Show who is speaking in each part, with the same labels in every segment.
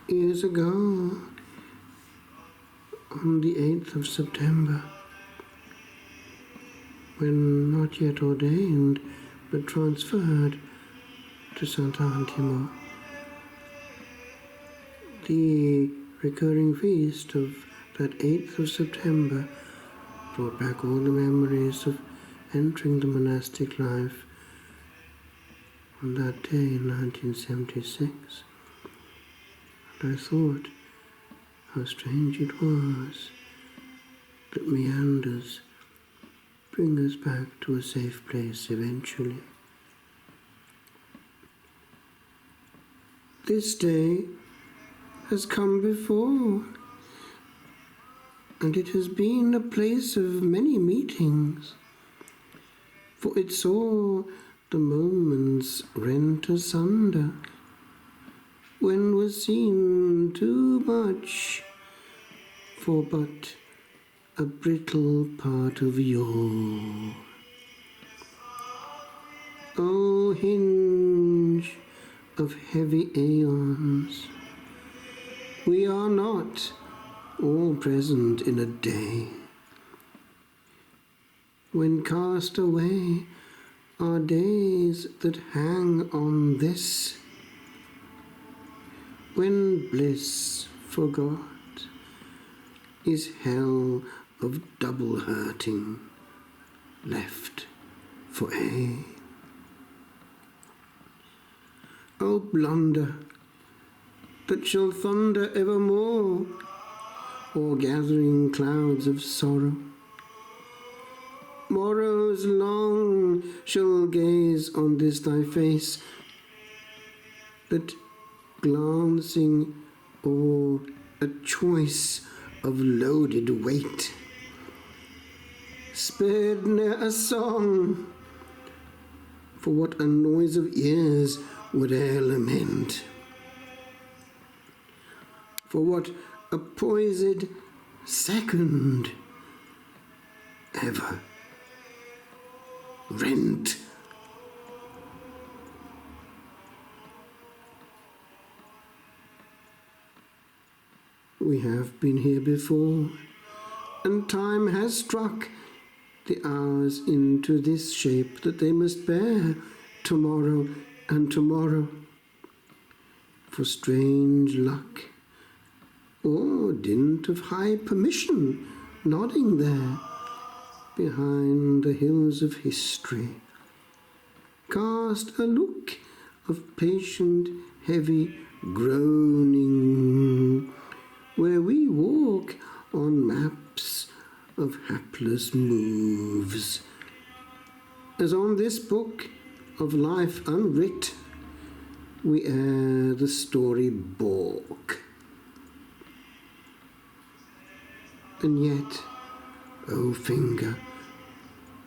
Speaker 1: Years ago, on the 8th of September, when not yet ordained, but transferred to St. Antimo, the recurring feast of that 8th of September brought back all the memories of entering the monastic life on that day in 1976. And I thought how strange it was that meanders bring us back to a safe place eventually. This day has come before, and it has been a place of many meetings, for it saw the moments rent asunder, when was seen too much for but a brittle part of yore. O hinge of heavy eons, we are not all present in a day. When cast away are days that hang on this, when bliss forgot is hell of double hurting left for aye. O blunder that shall thunder evermore o'er gathering clouds of sorrow, morrows long shall gaze on this thy face, that glancing o'er a choice of loaded weight, spared ne'er a song, for what a noise of ears would e'er lament, for what a poised second ever rent. We have been here before, and time has struck the hours into this shape that they must bear tomorrow and tomorrow. For strange luck, or dint of high permission, nodding there behind the hills of history, cast a look of patient, heavy groaning, where we walk on maps of hapless moves, as on this book of life unwrit we ere the story balk. And yet, O finger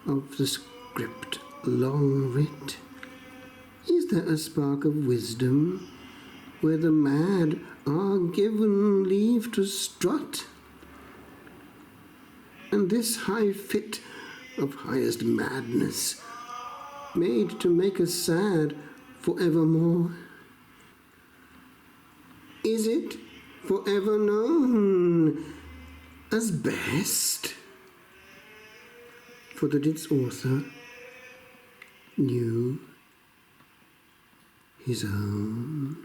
Speaker 1: of the script long writ, is there a spark of wisdom where the mad are given leave to strut? And this high fit of highest madness, made to make us sad for evermore, is it for ever known as best? For that its author knew his own.